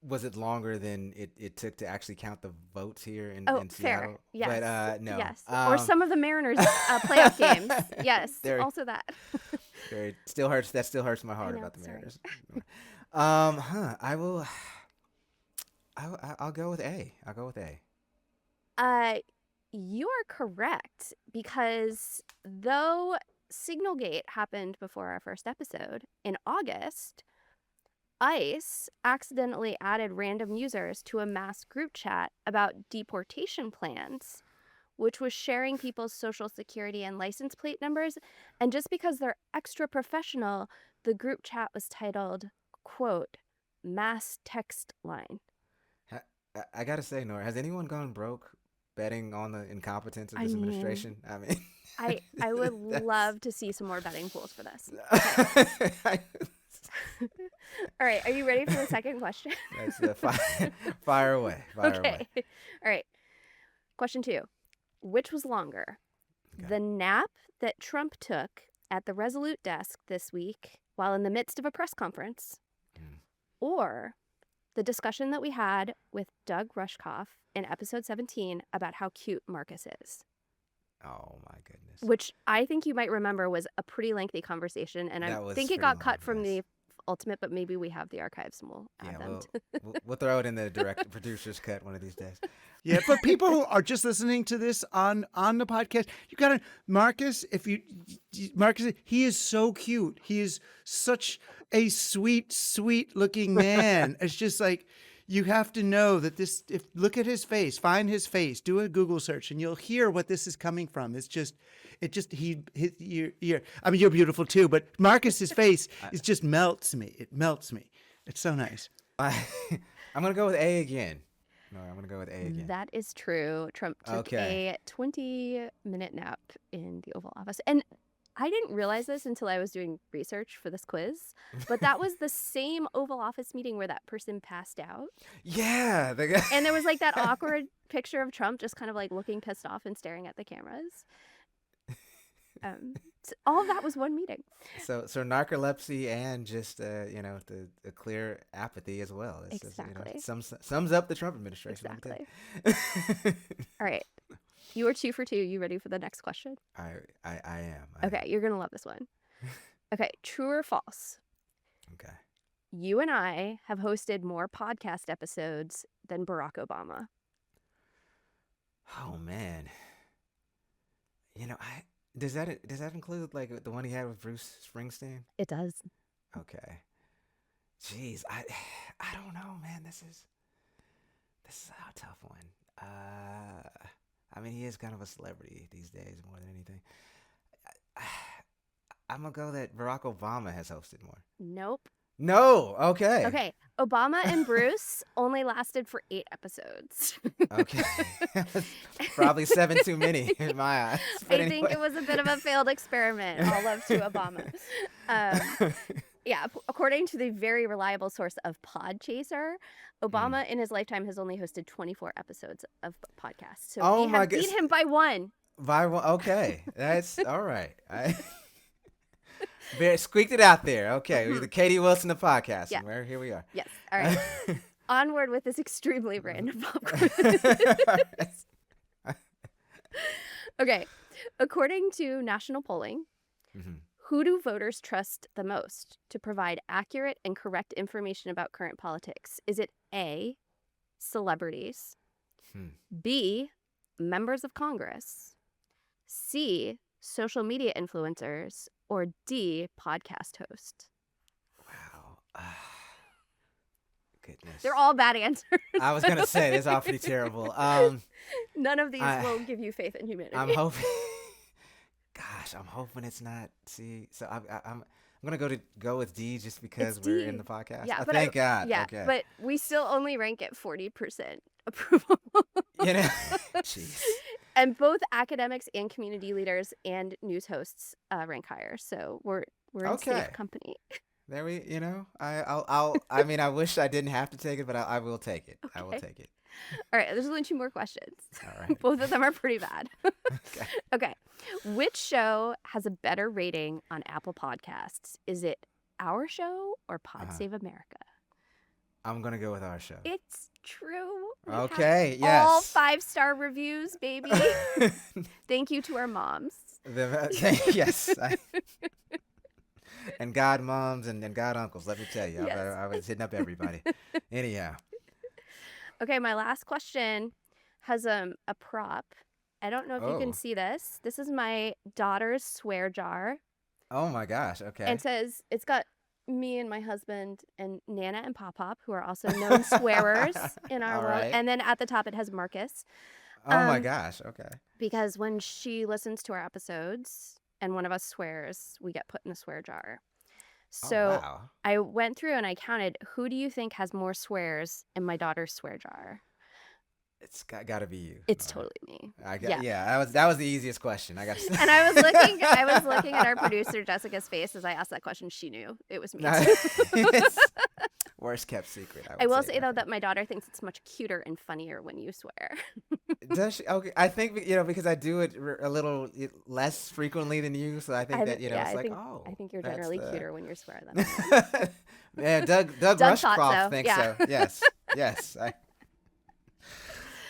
was it longer than it took to actually count the votes here Oh, in fair. Seattle? Yes. But no. Yes. Or some of the Mariners playoff games. Yes. There- Also that. It still hurts. That still hurts my heart know, about the sorry. Mariners. I will. I'll go with A. I'll go with A. You are correct, because though Signalgate happened before our first episode in August, ICE accidentally added random users to a mass group chat about deportation plans, which was sharing people's social security and license plate numbers. And just because they're extra professional, the group chat was titled, quote, mass text line. I gotta say, Nora, has anyone gone broke betting on the incompetence of I this mean, administration? I mean, I would love to see some more betting pools for this. All right, are you ready for the second question? That's the fire away. Fire away. Okay. All right. Question 2. Which was longer? Okay. The nap that Trump took at the Resolute desk this week while in the midst of a press conference, or the discussion that we had with Doug Rushkoff in episode 17 about how cute Marcus is? Oh my goodness. Which I think you might remember was a pretty lengthy conversation, and I think it got cut from the Ultimate, but maybe we have the archives and we'll add them. We'll throw it in the direct producer's cut one of these days. Yeah, for people who are just listening to this on the podcast, you gotta Marcus. Marcus, he is so cute. He is such a sweet looking man. It's just like, you have to know that this. If look at his face, find his face, do a Google search, and you'll hear what this is coming from. You're. I mean, you're beautiful too, but Marcus's face just melts me. It melts me. It's so nice. I'm gonna go with A again. No, I'm gonna go with A again. That is true. Trump took Okay. a 20-minute nap in the Oval Office. And I didn't realize this until I was doing research for this quiz, but that was the same Oval Office meeting where that person passed out. Yeah. The guy. And there was like that awkward picture of Trump just kind of like looking pissed off and staring at the cameras. So all of that was one meeting. So narcolepsy and just the clear apathy as well. It's Exactly. Just, sums up the Trump administration. Exactly. All right. You are 2 for 2. You ready for the next question? I am. Okay, you're going to love this one. Okay, true or false? Okay. You and I have hosted more podcast episodes than Barack Obama. Oh man. Does that include like the one he had with Bruce Springsteen? It does. Okay. Jeez, I don't know, man. This is a tough one. I mean, he is kind of a celebrity these days more than anything. I'm gonna go that Barack Obama has hosted more. Nope. No. Okay. Okay, Obama and Bruce only lasted for 8 episodes. Okay. Probably 7 too many in my eyes. But I think anyway. it was a bit of a failed experiment. All love to Obama. Yeah, according to the very reliable source of Podchaser, Obama in his lifetime has only hosted 24 episodes of podcasts. So Oh we my have beat goodness. him by 1. Okay. That's all right. Very squeaked it out there. Okay. We're the Katie Wilson of podcasting. Yeah. Where here we are. Yes. All right. Onward with this extremely random pop quiz. Okay. According to national polling, Mhm. who do voters trust the most to provide accurate and correct information about current politics? Is it A, celebrities, Hmm. B, members of Congress, C, social media influencers, or D, podcast host? Wow. Goodness. They're all bad answers. I was gonna say this is all pretty terrible. None of these I- will give you faith in humanity. I'm hoping. Gosh, I'm hoping it's not. See, so I'm gonna go with D just because It's we're D. in the podcast. Yeah, Oh, but thank God. Yeah, Okay. but we still only rank at 40% approval. You know, jeez. And both academics and community leaders and news hosts rank higher. So we're in Okay. safe company. There we. You know, I'll. I mean, I wish I didn't have to take it, but I will take it. I will Okay. take it. All right, there's only 2 more questions. All right. Both of them are pretty bad. Okay. Okay. Which show has a better rating on Apple Podcasts? Is it Our Show or Pod Uh-huh. Save America? I'm gonna go with our show. It's true. We have Okay. All Yes. 5-star reviews, baby. Thank you to our moms. Yes. And god moms and god uncles. Let me tell you, Yes. I was hitting up everybody. Anyhow. Okay, my last question has a prop. I don't know if you Oh. can see this. This is my daughter's swear jar. Oh my gosh. Okay. And it's got me and my husband and Nana and Pop Pop, who are also known swearers in our All world. right. And then at the top it has Marcus. Oh my um, gosh. Okay. Because when she listens to our episodes and one of us swears, we get put in the swear jar. So Oh, wow. I went through and I counted, who do you think has more swears in my daughter's swear jar? It's got to be you. It's Nora. totally me. Yeah. That was the easiest question. I got to say. And I was looking at our producer Jessica's face as I asked that question. She knew it was me. No, too. it's worst kept secret. I will would say though that my daughter thinks it's much cuter and funnier when you swear. Does she? Okay. I think because I do it a little less frequently than you, so I think that it's I like, think, oh. I think you're that's generally the- cuter when you're swear than I am. Yeah, Doug Doug thought Rushcroft so, thinks yeah. so. Yes. Yes.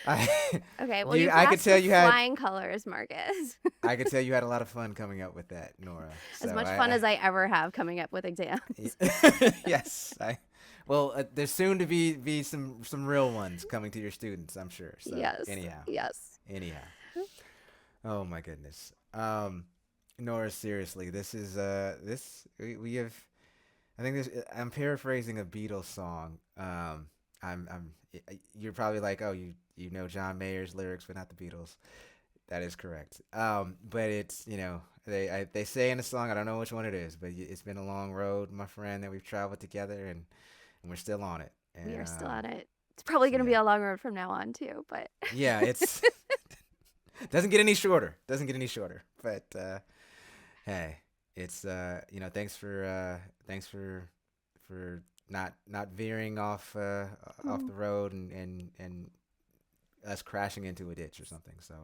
Okay, well, I could tell you had flying colors, Marcus. I could tell you had a lot of fun coming up with that, Nora. As So much fun as I ever have coming up with exams. Yes. Well, there's soon to be some real ones coming to your students, I'm sure. So Yes. anyhow. Yes. Oh my goodness. Nora, seriously, this is we have. I think this. I'm paraphrasing a Beatles song. You're probably like, oh, you know John Mayer's lyrics, but not the Beatles. That is correct. But it's they say in the song, I don't know which one it is, but it's been a long road, my friend, that we've traveled together, and we're still on it. And, We are still on it. It's probably going to be a long road from now on too, but Yeah, it's doesn't get any shorter. But hey, it's thanks for not veering off off the road and us crashing into a ditch or something. So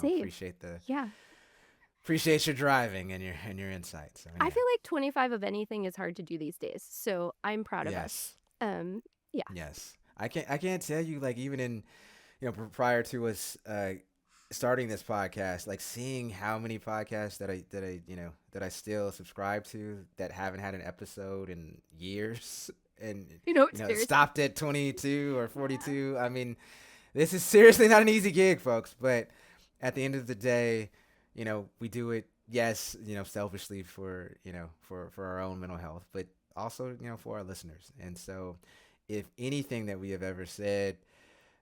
Same. appreciate your driving and your insights. So, I feel like 25 of anything is hard to do these days. So I'm proud of us. Yes. I can't tell you, like, even in prior to us starting this podcast, like seeing how many podcasts that I still subscribe to that haven't had an episode in years and stopped at 22 or 42. I mean, this is seriously not an easy gig, folks, but at the end of the day, we do it, yes, selfishly for our own mental health, but also, for our listeners. And so if anything that we have ever said,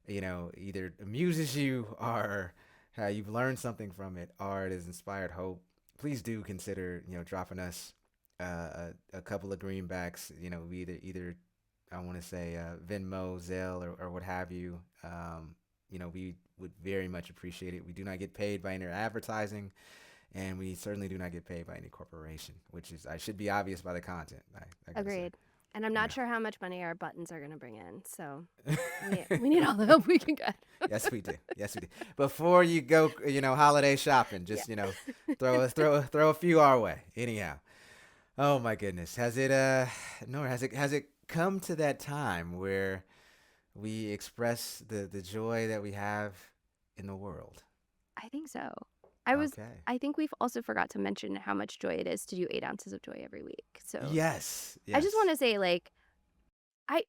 either amuses you or you've learned something from it or it has inspired hope, please do consider, dropping us a a couple of greenbacks, we either I want to say Venmo, Zelle, or what have you. We would very much appreciate it. We do not get paid by any advertising, and we certainly do not get paid by any corporation, which is I should be obvious by the content. I gotta say. Agreed. And I'm Yeah. not sure how much money our buttons are going to bring in. So we need all the help we can get. Yes, we do. Yes, we do. Before you go, holiday shopping, just throw a few our way. Anyhow, oh my goodness, has it Nora, has it come to that time where we express the joy that we have in the world? I think so. Okay. I think we've also forgot to mention how much joy it is to do 8 ounces of joy every week. So Yes. I just want Yes. to say, like, I,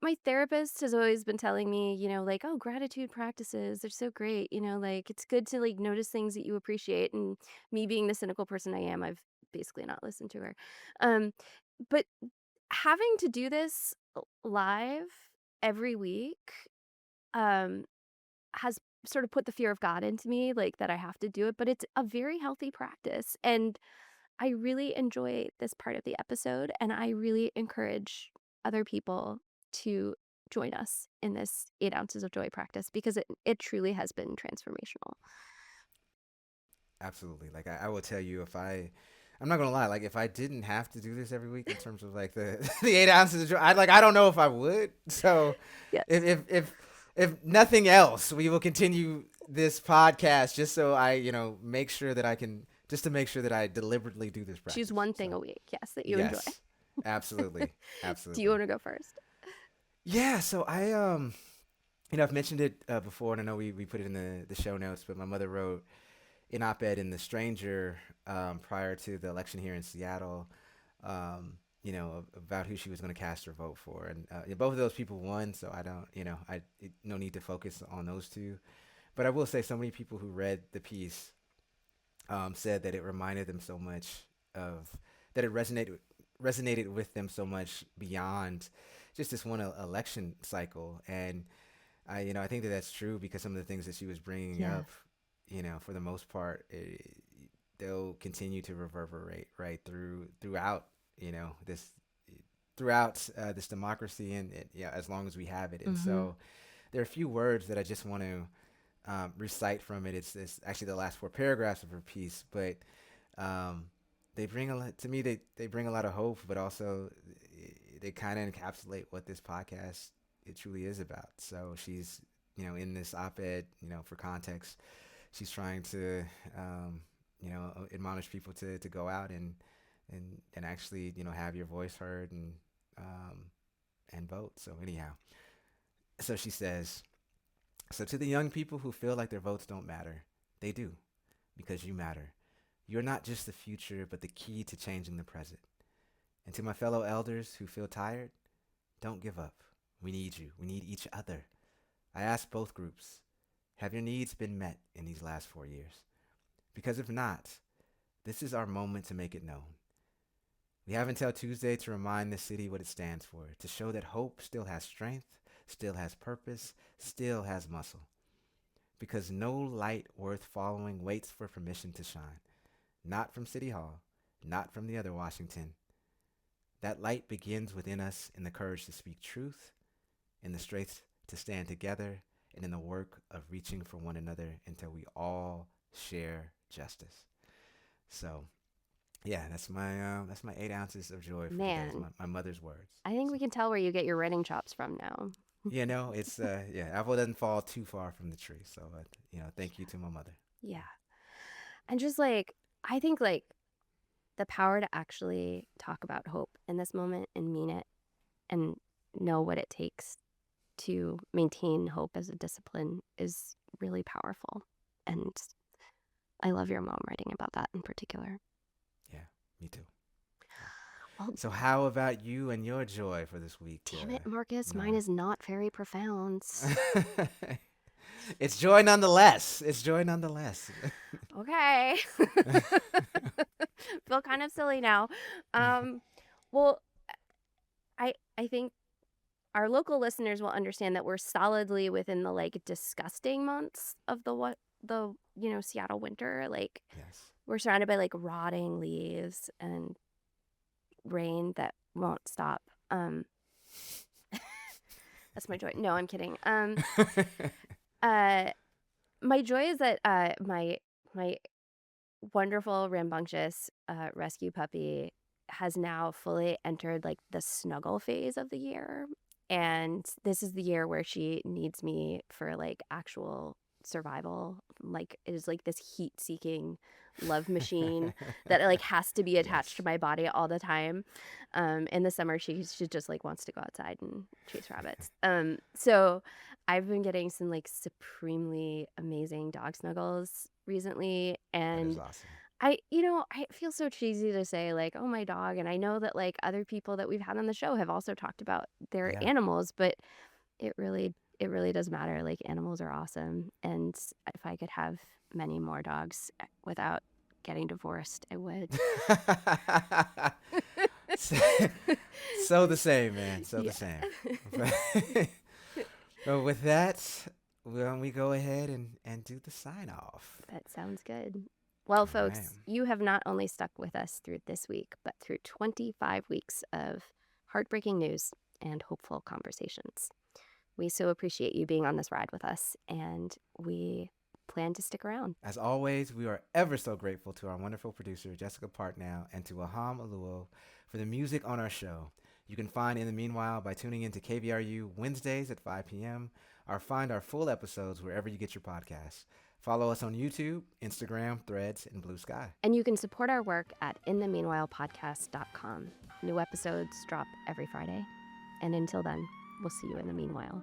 my therapist has always been telling me, like, oh, gratitude practices, they're so great. Like, it's good to, like, notice things that you appreciate. And me being the cynical person I am, I've basically not listened to her. Um, but having to do this live every week, um, has sort of put the fear of God into me, like that I have to do it, but it's a very healthy practice. And I really enjoy this part of the episode, and I really encourage other people to join us in this 8 ounces of joy practice because it truly has been transformational. Absolutely. Like I will tell you, I'm not gonna lie. Like if I didn't have to do this every week in terms of like the the 8 ounces of joy, I don't know if I would. So Yes. if nothing else, we will continue this podcast just so I make sure that I can just to make sure that I deliberately do this practice. Choose one thing So a week, yes, that you enjoy. yes, absolutely, Do absolutely. you want to go first? Yeah. So I've mentioned it before, and I know we put it in the show notes, but my mother wrote an op-ed in The Stranger prior to the election here in Seattle, about who she was going to cast her vote for, and both of those people won. So I don't, no need to focus on those two. But I will say, so many people who read the piece said that it reminded them so much of that it resonated with them so much beyond just this one election cycle, and I think that that's true because some of the things that she was bringing Yeah. up, for the most part, they'll continue to reverberate right throughout, this this democracy and as long as we have it. And Mhm. so there are a few words that I just want to recite from it. It's actually the last 4 paragraphs of her piece, but they bring a lot to me. They bring a lot of hope, but also they kind of encapsulate what this podcast it truly is about. So she's in this op-ed, for context, she's trying to admonish people to go out and actually have your voice heard and vote. So anyhow, so she says, so to the young people who feel like their votes don't matter, they do, because you matter. You're not just the future, but the key to changing the present. And to my fellow elders who feel tired, don't give up. We need you. We need each other. I ask both groups, have your needs been met in these last 4 years? Because if not, this is our moment to make it known. We have until Tuesday to remind the city what it stands for, to show that hope still has strength, still has purpose, still has muscle. Because no light worth following waits for permission to shine. Not from City Hall, not from the other Washington. That light begins within us in the courage to speak truth, in the strength to stand together, and in the work of reaching for one another until we all share justice. So, yeah, that's my 8 ounces of joy for today. It's Man, my mother's words. I think So, we can tell where you get your writing chops from now. it's apple doesn't fall too far from the tree. So, thank you to my mother. Yeah. And just like, I think like the power to actually talk about hope in this moment and mean it and know what it takes to maintain hope as a discipline is really powerful. And I love your mom writing about that in particular. Yeah, me too. Well, So, how about you and your joy for this week? damn it, Marcus, mine Nora? is not very profound. It's joy nonetheless. It's joy nonetheless. Okay. Feel kind of silly now. Well, I think our local listeners will understand that we're solidly within the like disgusting months of the Seattle winter. Like Yes. we're surrounded by like rotting leaves and rain that won't stop. That's my joy. No, I'm kidding. Uh, my joy is that my wonderful, rambunctious rescue puppy has now fully entered like the snuggle phase of the year. And this is the year where she needs me for like actual survival. Like it is like this heat-seeking love machine that like has to be attached to Yes. my body all the time. In the summer, she just like wants to go outside and chase rabbits. So I've been getting some like supremely amazing dog snuggles recently, That is and awesome. I feel so cheesy to say like, oh, my dog. And I know that like other people that we've had on the show have also talked about their Yeah. animals, but it really does matter. Like animals are awesome. And if I could have many more dogs without getting divorced, I would. so, so the same, man. So the Yeah. same. But with that, we go ahead and do the sign off. That sounds good. Well, All folks, right. you have not only stuck with us through this week, but through 25 weeks of heartbreaking news and hopeful conversations. We so appreciate you being on this ride with us, and we plan to stick around. As always, we are ever so grateful to our wonderful producer, Jessica Partnow, and to Aham Aluo for the music on our show. You can find In the Meanwhile by tuning into KVRU Wednesdays at 5 p.m. or find our full episodes wherever you get your podcasts. Follow us on YouTube, Instagram, Threads, and Blue Sky. And you can support our work at inthemeanwhilepodcast.com. New episodes drop every Friday. And until then, we'll see you in the meanwhile.